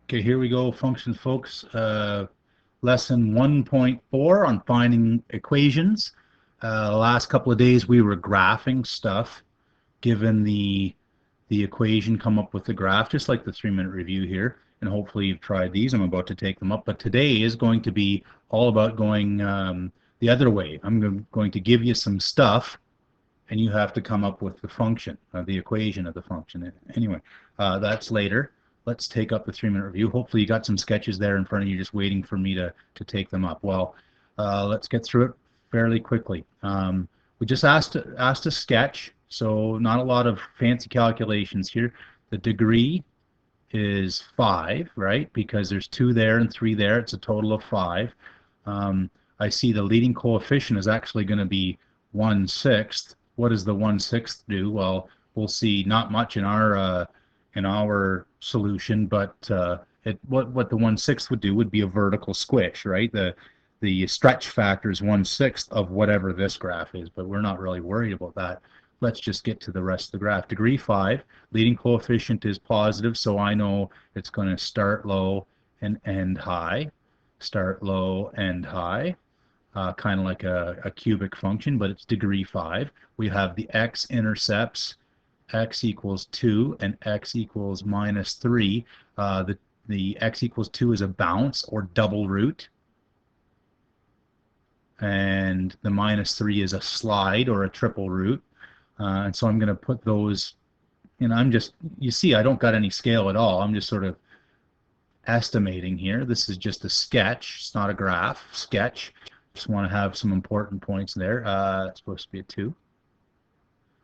Okay, here we go, functions, folks. Lesson 1.4 on finding equations. Last couple of days we were graphing stuff. Given the equation, come up with the graph, just like the 3-minute review here. And hopefully you've tried these. I'm about to take them up. But today is going to be all about going the other way. I'm going to give you some stuff, and you have to come up with the function, the equation of the function. Anyway, that's later. Let's take up the 3-minute review. Hopefully you got some sketches there in front of you just waiting for me to take them up. Well, let's get through it fairly quickly. We just asked to sketch, so not a lot of fancy calculations here. The degree is 5, right? Because there's 2 there and 3 there. It's a total of 5. I see the leading coefficient is actually going to be 1/6. What does the 1/6 do? Well, we'll see. Not much in our solution, but what the 1/6 would do would be a vertical squish, right? The stretch factor is 1/6 of whatever this graph is, but we're not really worried about that. Let's just get to the rest of the graph. Degree 5, leading coefficient is positive, so I know it's going to start low and end high. Start low, end high. Kind of like a cubic function, but it's degree 5. We have the x-intercepts, x equals 2 and x equals -3. The x equals 2 is a bounce or double root, and the -3 is a slide or a triple root. And so I'm going to put those, and I'm just, you see, I don't got any scale at all. I'm just sort of estimating here. This is just a sketch. It's not a graph. Sketch. Just want to have some important points there. It's supposed to be a 2.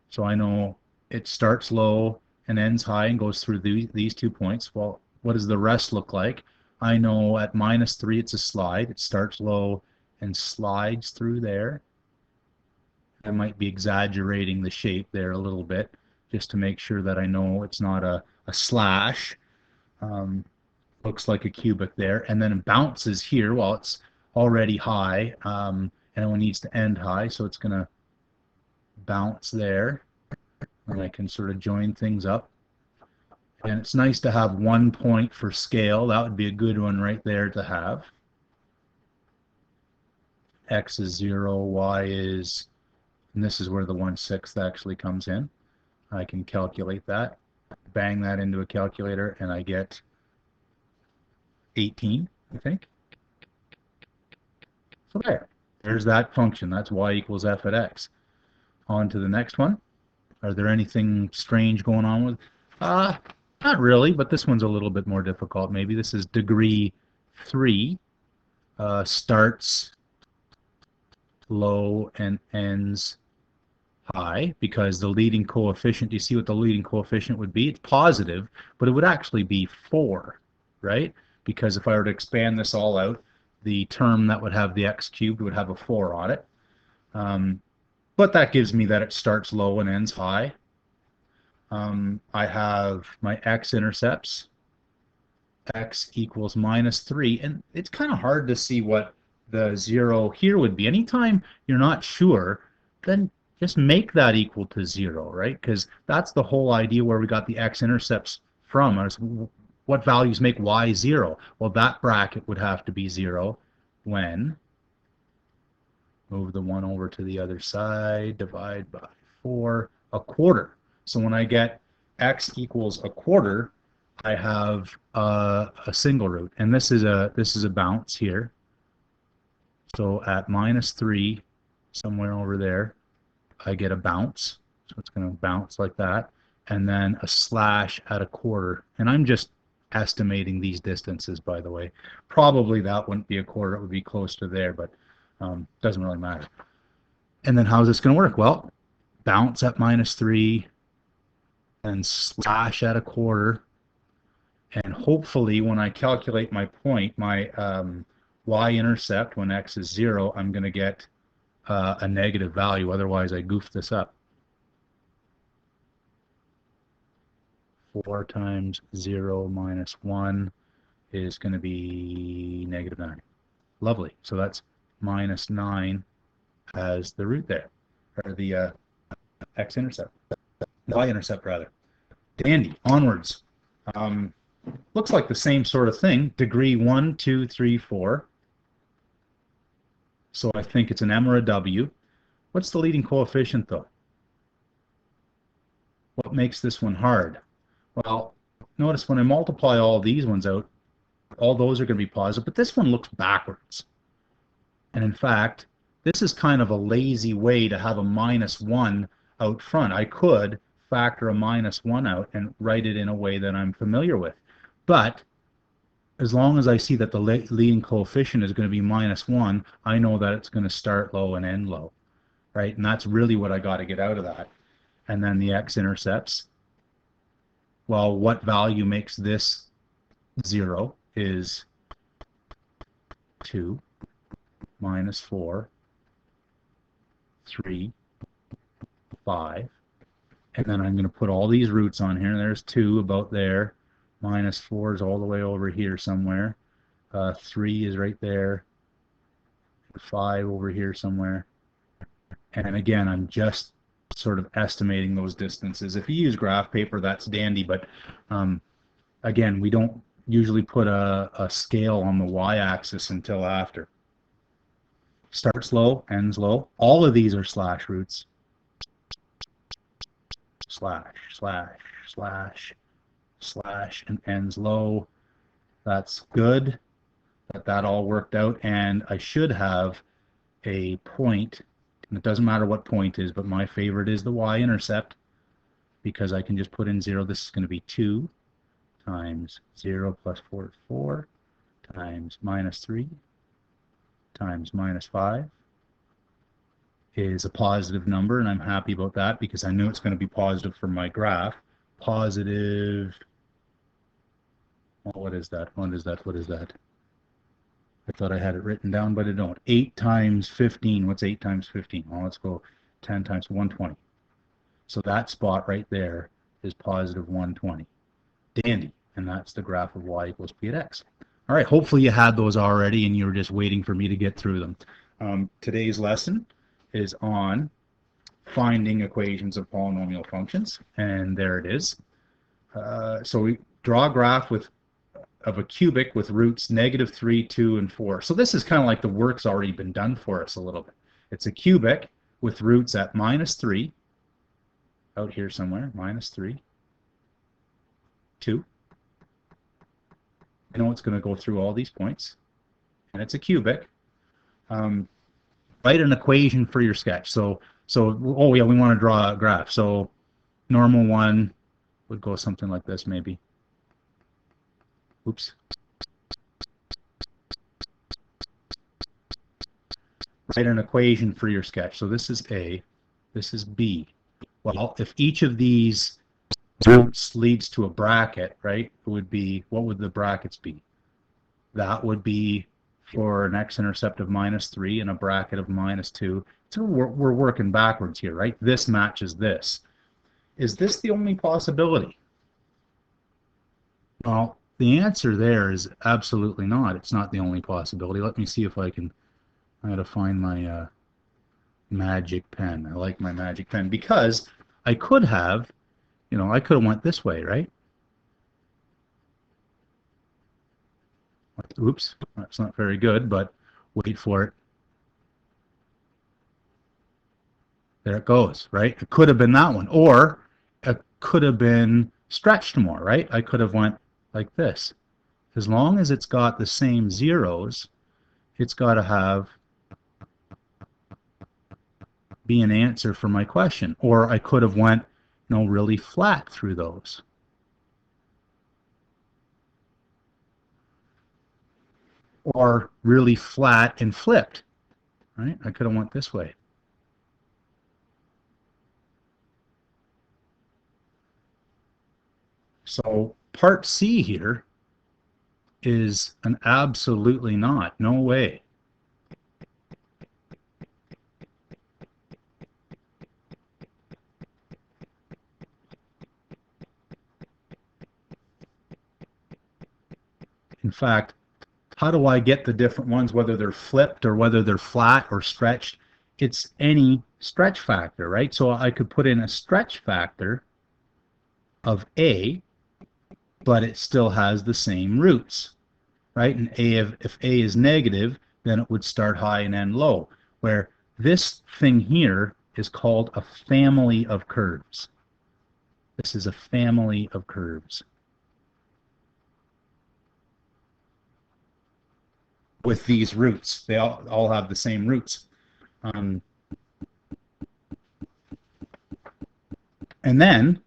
So I know it starts low and ends high and goes through these 2 points. Well, what does the rest look like? I know at -3 it's a slide. It starts low and slides through there. I might be exaggerating the shape there a little bit just to make sure that I know it's not a slash. Looks like a cubic there. And then it bounces here. Well, it's already high, and it needs to end high, so it's going to bounce there. And I can sort of join things up. And it's nice to have 1 point for scale. That would be a good one right there to have. X is 0, Y is, and this is where the 1/6 actually comes in. I can calculate that, bang that into a calculator, and I get 18, I think. So there's that function. That's y equals f at x. On to the next one. Are there anything strange going on with? Not really, but this one's a little bit more difficult. Maybe this is degree 3. Starts low and ends high, because the leading coefficient, do you see what the leading coefficient would be? It's positive, but it would actually be 4, right? Because if I were to expand this all out, the term that would have the x cubed would have a 4 on it. But that gives me that it starts low and ends high. I have my x-intercepts. X equals -3, and it's kind of hard to see what the 0 here would be. Anytime you're not sure, then just make that equal to 0, right? Because that's the whole idea where we got the x-intercepts from. What values make y 0? Well, that bracket would have to be 0 when, move the 1 over to the other side, divide by 4, a quarter. So when I get x equals a quarter, I have a single root, and this is a bounce here. So at -3, somewhere over there, I get a bounce. So it's going to bounce like that, and then a slash at a quarter. And I'm just estimating these distances, by the way. Probably that wouldn't be a quarter. It would be close to there, but doesn't really matter. And then how's this going to work? Well, bounce at -3 and slash at a quarter. And hopefully when I calculate my point, my y-intercept, when x is 0, I'm going to get a negative value. Otherwise, I goofed this up. 4 times 0 minus 1 is going to be -9. Lovely. So that's -9 as the root there, or the x-intercept, y-intercept rather. Dandy. Onwards. looks like the same sort of thing. Degree 1, 2, 3, 4. So I think it's an M or a W. What's the leading coefficient, though? What makes this one hard? Well, notice when I multiply all these ones out, all those are going to be positive, but this one looks backwards. And in fact, this is kind of a lazy way to have a -1 out front. I could factor a -1 out and write it in a way that I'm familiar with. But as long as I see that the leading coefficient is going to be -1, I know that it's going to start low and end low, right? And that's really what I got to get out of that. And then the x-intercepts. Well, what value makes this 0 is 2 minus 4, 3, 5. And then I'm going to put all these roots on here. There's 2 about there. Minus 4 is all the way over here somewhere. 3 is right there. 5 over here somewhere. And again, I'm just sort of estimating those distances. If you use graph paper, that's dandy, but again, we don't usually put a scale on the y-axis until after. Starts low, ends low. All of these are slash roots. Slash, slash, slash, slash, and ends low. That's good that all worked out, and I should have a point. And it doesn't matter what point is, but my favorite is the y-intercept, because I can just put in 0. This is going to be 2 times 0 plus 4 is 4 times minus 3 times minus 5 is a positive number, and I'm happy about that because I knew it's going to be positive for my graph. Positive, well, what is that? What is that? What is that? I thought I had it written down, but I don't. 8 times 15. What's 8 times 15? Well, let's go 10 times 120. So that spot right there is positive 120. Dandy. And that's the graph of y equals p at x. All right, hopefully you had those already and you were just waiting for me to get through them. Today's lesson is on finding equations of polynomial functions, and there it is. So we draw a graph of a cubic with roots -3, 2, and 4. So this is kind of like the work's already been done for us a little bit. It's a cubic with roots at -3, out here somewhere, -3, 2. I know it's going to go through all these points, and it's a cubic. Write an equation for your sketch. So oh yeah, we want to draw a graph. So normal one would go something like this maybe. Oops. Write an equation for your sketch. So this is A, this is B. Well, if each of these roots leads to a bracket, right, it would be, what would the brackets be? That would be for an x-intercept of -3 and a bracket of -2. So we're working backwards here, right? This matches this. Is this the only possibility? Well, the answer there is absolutely not. It's not the only possibility. Let me see if I gotta find my magic pen. I like my magic pen because I could have, I could have went this way, right? Oops, that's not very good, but wait for it. There it goes, right? It could have been that one, or it could have been stretched more, right? I could have went like this. As long as it's got the same zeros, it's got to be an answer for my question. Or I could have went, really flat through those. Or really flat and flipped, right? I could have went this way. So part C here is an absolutely not. No way. In fact, how do I get the different ones, whether they're flipped or whether they're flat or stretched? It's any stretch factor, right? So I could put in a stretch factor of A, but it still has the same roots, right? And if A is negative, then it would start high and end low, where this thing here is called a family of curves. This is a family of curves with these roots. They all have the same roots. And then,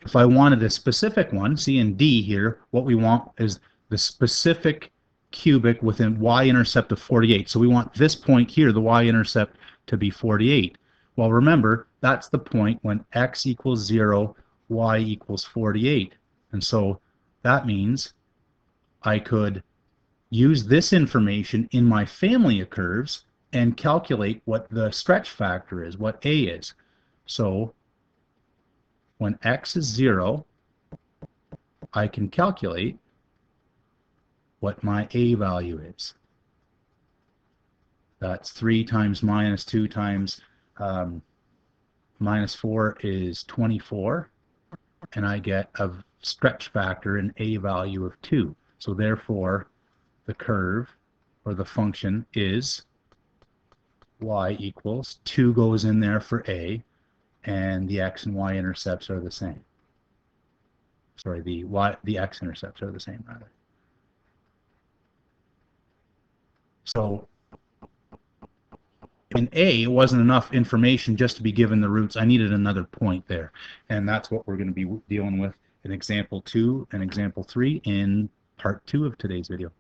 if I wanted a specific one, C and D here, what we want is the specific cubic with a y-intercept of 48. So we want this point here, the y-intercept, to be 48. Well, remember, that's the point when x equals 0, y equals 48. And so that means I could use this information in my family of curves and calculate what the stretch factor is, what A is. So when x is 0, I can calculate what my A value is. That's 3 times minus 2 times minus 4 is 24, and I get a stretch factor, an A value of 2. So therefore, the curve or the function is y equals 2 goes in there for A, and the x and y intercepts are the same. Sorry, the x intercepts are the same rather. So in A, it wasn't enough information just to be given the roots. I needed another point there, and that's what we're going to be dealing with in example 2 and example 3 in part 2 of today's video.